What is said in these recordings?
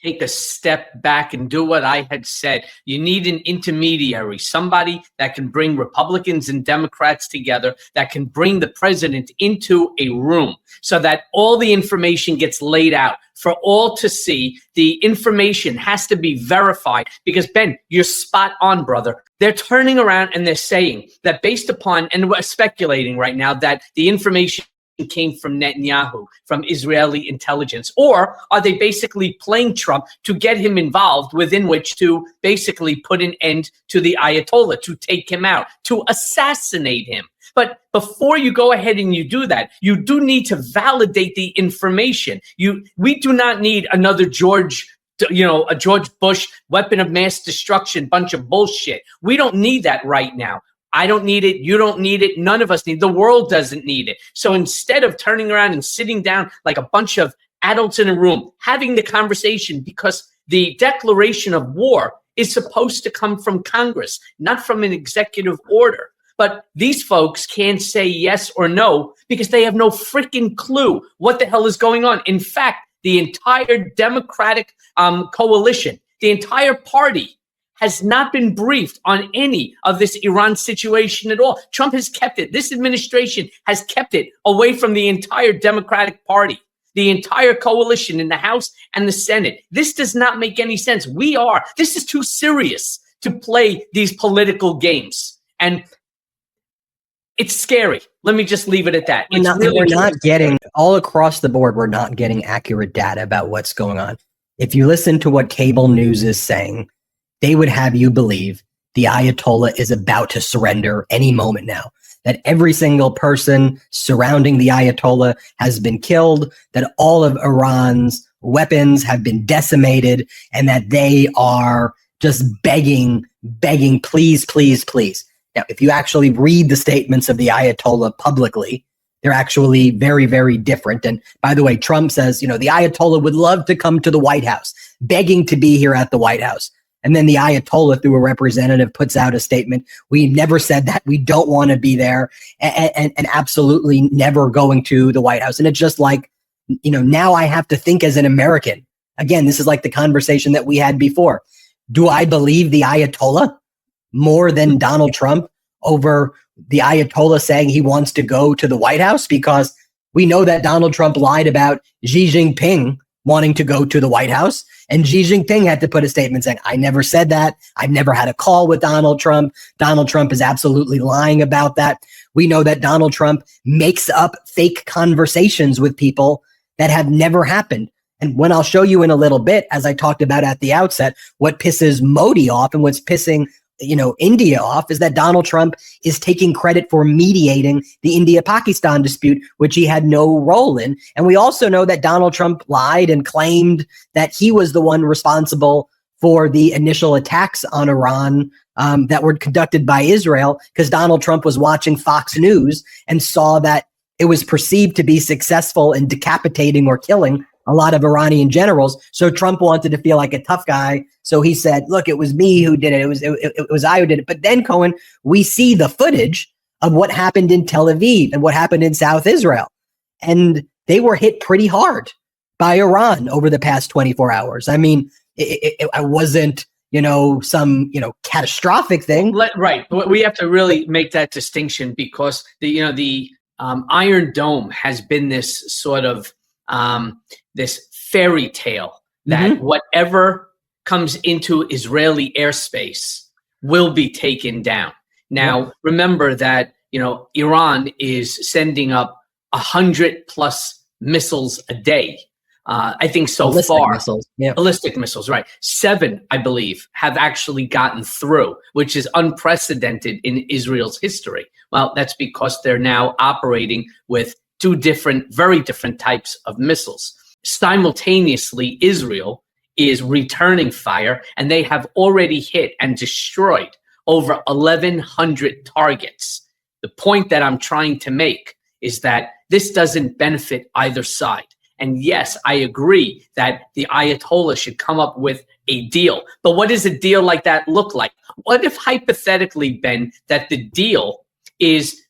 take a step back and do what I had said. You need an intermediary, somebody that can bring Republicans and Democrats together, that can bring the president into a room so that all the information gets laid out for all to see. The information has to be verified because, Ben, you're spot on, brother. They're turning around and they're saying that based upon, and we're speculating right now, that the information came from Netanyahu, from Israeli intelligence? Or are they basically playing Trump to get him involved, within which to basically put an end to the Ayatollah, to take him out, to assassinate him? But before you go ahead and you do that, you do need to validate the information. We do not need another a George Bush weapon of mass destruction, bunch of bullshit. We don't need that right now. I don't need it. You don't need it. None of us need it. The world doesn't need it. So instead of turning around and sitting down like a bunch of adults in a room, having the conversation, because the declaration of war is supposed to come from Congress, not from an executive order. But these folks can't say yes or no because they have no freaking clue what the hell is going on. In fact, the entire Democratic coalition, the entire party, has not been briefed on any of this Iran situation at all. Trump has kept it. This administration has kept it away from the entire Democratic Party, the entire coalition in the House and the Senate. This does not make any sense. This is too serious to play these political games. And it's scary. Let me just leave it at that. We're not getting, all across the board, we're not getting accurate data about what's going on. If you listen to what cable news is saying, they would have you believe the Ayatollah is about to surrender any moment now, that every single person surrounding the Ayatollah has been killed, that all of Iran's weapons have been decimated, and that they are just begging, please, please, please. Now, if you actually read the statements of the Ayatollah publicly, they're actually very, very different. And by the way, Trump says, the Ayatollah would love to come to the White House, begging to be here at the White House. And then the Ayatollah, through a representative, puts out a statement. We never said that. We don't want to be there, and absolutely never going to the White House. And it's just like, now I have to think as an American. Again, this is like the conversation that we had before. Do I believe the Ayatollah more than Donald Trump over the Ayatollah saying he wants to go to the White House? Because we know that Donald Trump lied about Xi Jinping wanting to go to the White House. And Xi Jinping had to put a statement saying, I never said that. I've never had a call with Donald Trump. Donald Trump is absolutely lying about that. We know that Donald Trump makes up fake conversations with people that have never happened. And when I'll show you in a little bit, as I talked about at the outset, what pisses Modi off and what's pissing India off is that Donald Trump is taking credit for mediating the India-Pakistan dispute, which he had no role in. And we also know that Donald Trump lied and claimed that he was the one responsible for the initial attacks on Iran that were conducted by Israel, because Donald Trump was watching Fox News and saw that it was perceived to be successful in decapitating or killing a lot of Iranian generals. So Trump wanted to feel like a tough guy. So he said, look, it was me who did it. It was I who did it. But then, Cohen, we see the footage of what happened in Tel Aviv and what happened in South Israel. And they were hit pretty hard by Iran over the past 24 hours. I mean, it wasn't, some, catastrophic thing. Right. We have to really make that distinction, because the Iron Dome has been this sort of this fairy tale that whatever comes into Israeli airspace will be taken down. Now, remember that, Iran is sending up 100+ missiles a day. I think ballistic missiles, right? 7, I believe, have actually gotten through, which is unprecedented in Israel's history. Well, that's because they're now operating with 2 very different types of missiles. Simultaneously, Israel is returning fire, and they have already hit and destroyed over 1,100 targets. The point that I'm trying to make is that this doesn't benefit either side. And yes, I agree that the Ayatollah should come up with a deal. But what does a deal like that look like? What if, hypothetically, Ben, that the deal is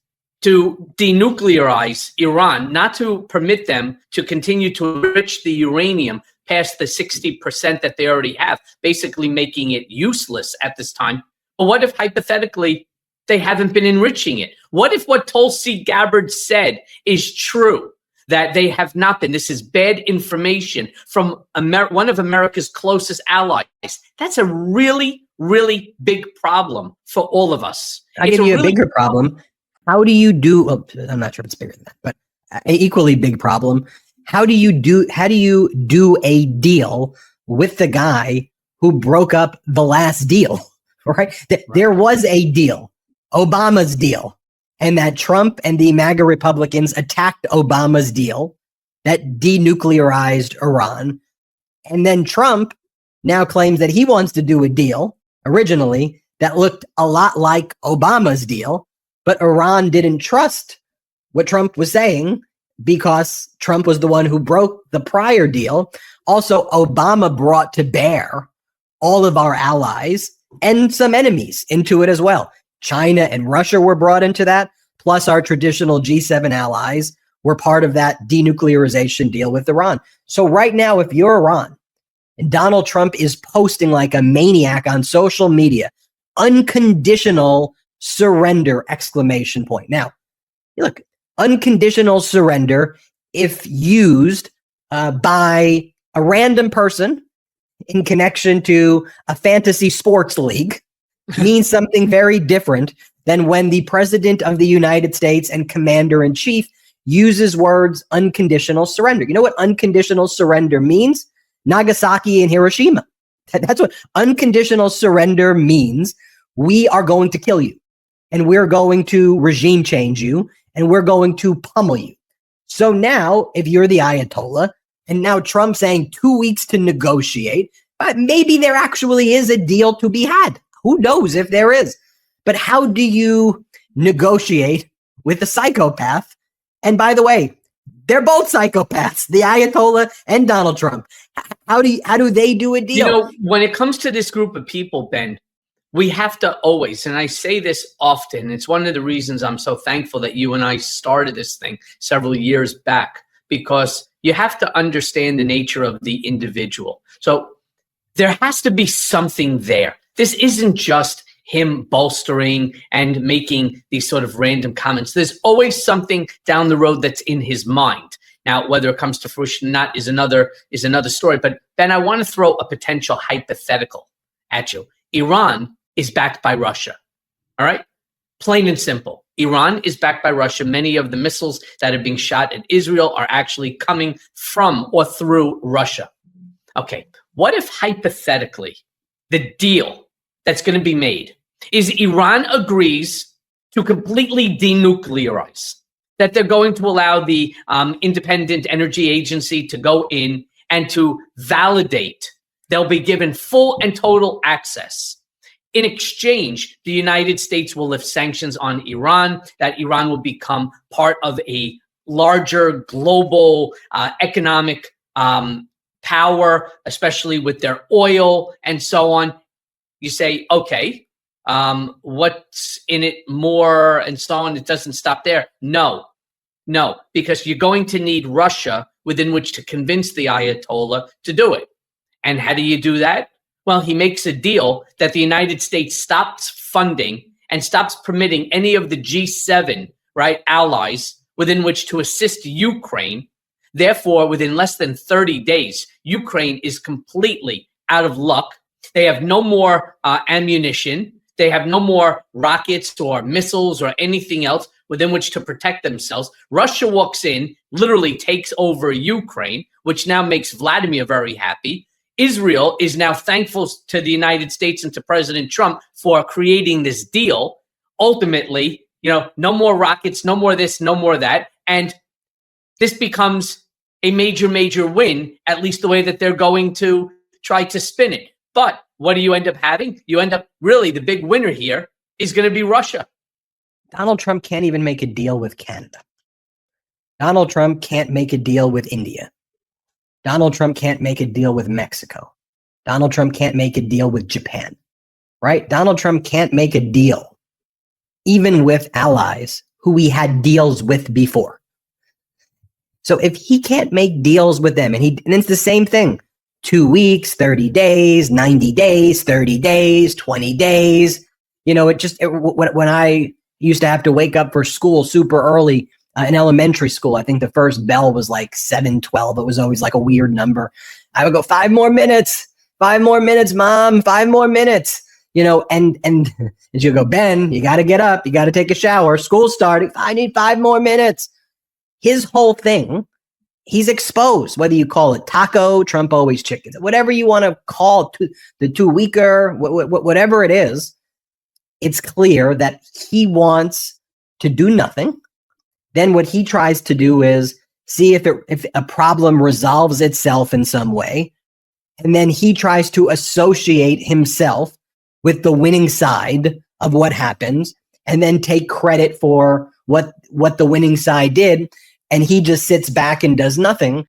to denuclearize Iran, not to permit them to continue to enrich the uranium, past the 60% that they already have, basically making it useless at this time. But what if hypothetically they haven't been enriching it? What if what Tulsi Gabbard said is true, that they have not been? This is bad information from one of America's closest allies. That's a really, really big problem for all of us. I give you a bigger problem. How do you do? Oh, I'm not sure if it's bigger than that, but an equally big problem. How do you do a deal with the guy who broke up the last deal? Right? There was a deal, Obama's deal, and that Trump and the MAGA Republicans attacked Obama's deal that denuclearized Iran. And then Trump now claims that he wants to do a deal originally that looked a lot like Obama's deal, but Iran didn't trust what Trump was saying because Trump was the one who broke the prior deal. Also, Obama brought to bear all of our allies and some enemies into it as well. China and Russia were brought into that, plus our traditional G7 allies were part of that denuclearization deal with Iran. So right now, if you're Iran and Donald Trump is posting like a maniac on social media, unconditional surrender, exclamation point. Now, look, unconditional surrender, if used by a random person in connection to a fantasy sports league, means something very different than when the president of the United States and commander-in-chief uses words unconditional surrender. You know what unconditional surrender means? Nagasaki and Hiroshima. That's what unconditional surrender means. We are going to kill you, and we're going to regime change you, and we're going to pummel you. So now, if you're the Ayatollah, and now Trump saying 2 weeks to negotiate, but maybe there actually is a deal to be had. Who knows if there is? But how do you negotiate with a psychopath? And by the way, they're both psychopaths, the Ayatollah and Donald Trump. How do they do a deal? You know, when it comes to this group of people, Ben, we have to always, and I say this often, it's one of the reasons I'm so thankful that you and I started this thing several years back, because you have to understand the nature of the individual. So there has to be something there. This isn't just him bolstering and making these sort of random comments. There's always something down the road that's in his mind. Now, whether it comes to fruition or not is another story. But Ben, I want to throw a potential hypothetical at you. Iran is backed by Russia. All right? Plain and simple. Iran is backed by Russia. Many of the missiles that are being shot at Israel are actually coming from or through Russia. Okay. What if hypothetically the deal that's going to be made is Iran agrees to completely denuclearize, that they're going to allow the Independent Energy Agency to go in and to validate. They'll be given full and total access. In exchange, the United States will lift sanctions on Iran, that Iran will become part of a larger global economic power, especially with their oil and so on. You say, okay, what's in it more and so on? It doesn't stop there. No, because you're going to need Russia within which to convince the Ayatollah to do it. And how do you do that? Well, he makes a deal that the United States stops funding and stops permitting any of the G7, right, allies within which to assist Ukraine. Therefore, within less than 30 days, Ukraine is completely out of luck. They have no more ammunition. They have no more rockets or missiles or anything else within which to protect themselves. Russia walks in, literally takes over Ukraine, which now makes Vladimir very happy. Israel is now thankful to the United States and to President Trump for creating this deal. Ultimately, no more rockets, no more this, no more that. And this becomes a major, major win, at least the way that they're going to try to spin it. But what do you end up having? You end up really the big winner here is going to be Russia. Donald Trump can't even make a deal with Canada. Donald Trump can't make a deal with India. Donald Trump can't make a deal with Mexico. Donald Trump can't make a deal with Japan, right? Donald Trump can't make a deal even with allies who he had deals with before. So if he can't make deals with them, and it's the same thing 2 weeks, 30 days, 90 days, 30 days, 20 days. When I used to have to wake up for school super early in elementary school, I think the first bell was like 7:12. It was always like a weird number. I would go 5 more minutes, mom, 5 more minutes, and she'll go, Ben, you got to get up. You got to take a shower. School's starting. I need 5 more minutes. His whole thing, he's exposed, whether you call it taco, Trump always chickens, whatever you want to call the two-weeker, whatever it is. It's clear that he wants to do nothing. Then what he tries to do is see if a problem resolves itself in some way. And then he tries to associate himself with the winning side of what happens and then take credit for what the winning side did. And he just sits back and does nothing.